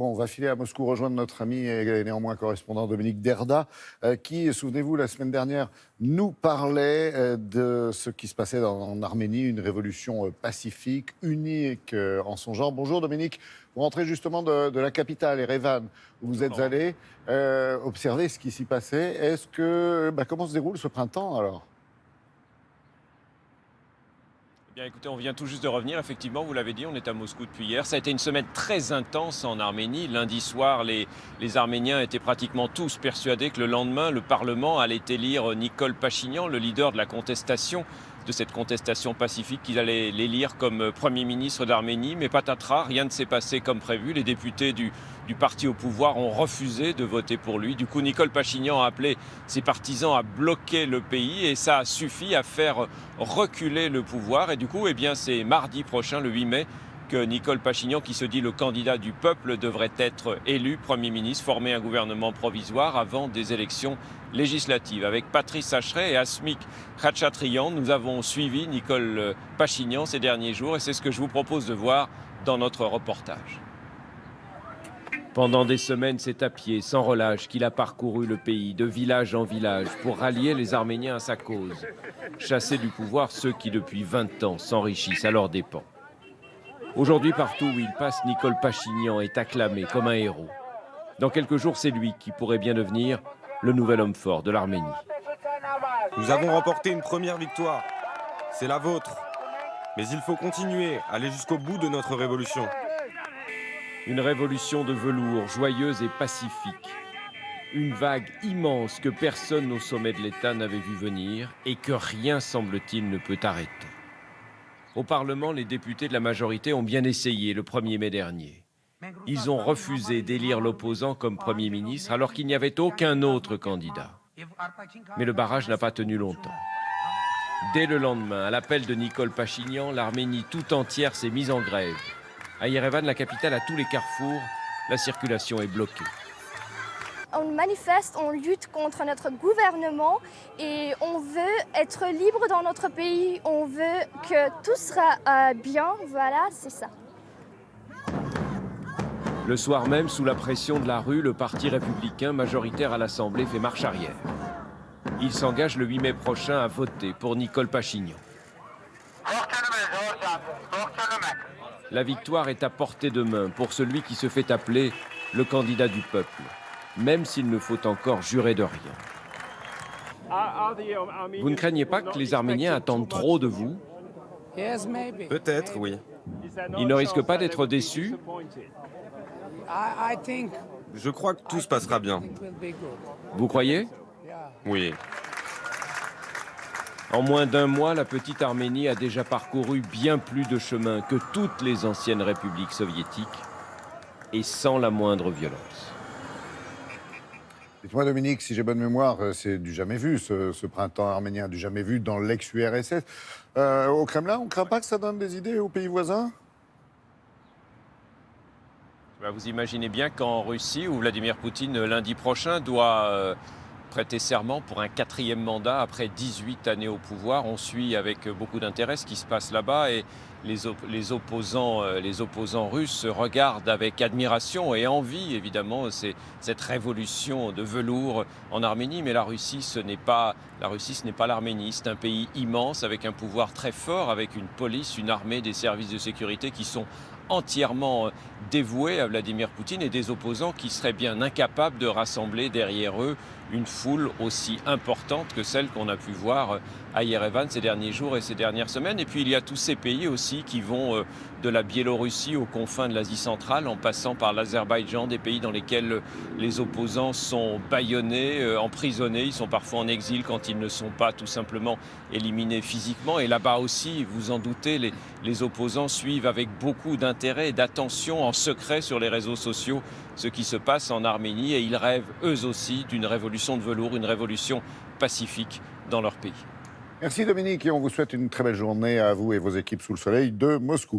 Bon, on va filer à Moscou rejoindre notre ami et néanmoins correspondant Dominique Derda, qui, souvenez-vous, la semaine dernière, nous parlait de ce qui se passait en Arménie, une révolution pacifique, unique en son genre. Bonjour Dominique, vous rentrez justement de la capitale, Erevan, où vous êtes allé observer ce qui s'y passait. Comment se déroule ce printemps alors ? Bien, écoutez, on vient tout juste de revenir, effectivement, vous l'avez dit, on est à Moscou depuis hier. Ça a été une semaine très intense en Arménie. Lundi soir, les Arméniens étaient pratiquement tous persuadés que le lendemain, le Parlement allait élire Nicole Pachinian, le leader de la contestation, de cette contestation pacifique, qu'ils allaient l'élire comme Premier ministre d'Arménie. Mais patatras, rien ne s'est passé comme prévu. Les députés du parti au pouvoir ont refusé de voter pour lui. Du coup, Nicole Pachinian a appelé ses partisans à bloquer le pays et ça a suffi à faire reculer le pouvoir. Et du coup, c'est mardi prochain, le 8 mai, que Nicole Pachinian, qui se dit le candidat du peuple, devrait être élu Premier ministre, former un gouvernement provisoire avant des élections législatives. Avec Patrice Hacheret et Asmik Khatchatrian, nous avons suivi Nicole Pachinian ces derniers jours et c'est ce que je vous propose de voir dans notre reportage. Pendant des semaines, c'est à pied, sans relâche, qu'il a parcouru le pays, de village en village, pour rallier les Arméniens à sa cause, chasser du pouvoir ceux qui, depuis 20 ans, s'enrichissent à leurs dépens. Aujourd'hui, partout où il passe, Nicole Pachinian est acclamé comme un héros. Dans quelques jours, c'est lui qui pourrait bien devenir le nouvel homme fort de l'Arménie. Nous avons remporté une première victoire. C'est la vôtre. Mais il faut continuer, aller jusqu'au bout de notre révolution. Une révolution de velours, joyeuse et pacifique. Une vague immense que personne au sommet de l'État n'avait vu venir et que rien, semble-t-il, ne peut arrêter. Au Parlement, les députés de la majorité ont bien essayé le 1er mai dernier. Ils ont refusé d'élire l'opposant comme Premier ministre alors qu'il n'y avait aucun autre candidat. Mais le barrage n'a pas tenu longtemps. Dès le lendemain, à l'appel de Nicole Pachinian, l'Arménie tout entière s'est mise en grève. À Erevan, la capitale, à tous les carrefours, la circulation est bloquée. On manifeste, on lutte contre notre gouvernement et on veut être libre dans notre pays. On veut que tout sera bien, voilà, c'est ça. Le soir même, sous la pression de la rue, le parti républicain majoritaire à l'Assemblée fait marche arrière. Il s'engage le 8 mai prochain à voter pour Nicole Pachinian. La victoire est à portée de main pour celui qui se fait appeler le candidat du peuple, même s'il ne faut encore jurer de rien. Vous ne craignez pas que les Arméniens attendent trop de vous? Peut-être, oui. Ils ne risquent pas d'être déçus? Je crois que tout se passera bien. Vous croyez? Oui. En moins d'un mois, la petite Arménie a déjà parcouru bien plus de chemin que toutes les anciennes républiques soviétiques et sans la moindre violence. Dites-moi Dominique, si j'ai bonne mémoire, c'est du jamais vu ce printemps arménien, du jamais vu dans l'ex-URSS. Au Kremlin, on ne craint pas que ça donne des idées aux pays voisins ? Vous imaginez bien qu'en Russie, où Vladimir Poutine, lundi prochain, doit prêter serment pour un 4e mandat après 18 années au pouvoir. On suit avec beaucoup d'intérêt ce qui se passe là-bas et les opposants russes regardent avec admiration et envie, évidemment, cette révolution de velours en Arménie. Mais la Russie, ce n'est pas l'Arménie. C'est un pays immense avec un pouvoir très fort, avec une police, une armée, des services de sécurité qui sont entièrement dévoués à Vladimir Poutine et des opposants qui seraient bien incapables de rassembler derrière eux une foule aussi importante que celle qu'on a pu voir à Erevan ces derniers jours et ces dernières semaines. Et puis il y a tous ces pays aussi qui vont de la Biélorussie aux confins de l'Asie centrale en passant par l'Azerbaïdjan, des pays dans lesquels les opposants sont bâillonnés, emprisonnés, ils sont parfois en exil quand ils ne sont pas tout simplement éliminés physiquement. Et là-bas aussi, vous en doutez, les opposants suivent avec beaucoup d'intérêt et d'attention en secret sur les réseaux sociaux ce qui se passe en Arménie et ils rêvent eux aussi d'une révolution de velours, une révolution pacifique dans leur pays. Merci Dominique et on vous souhaite une très belle journée à vous et vos équipes sous le soleil de Moscou.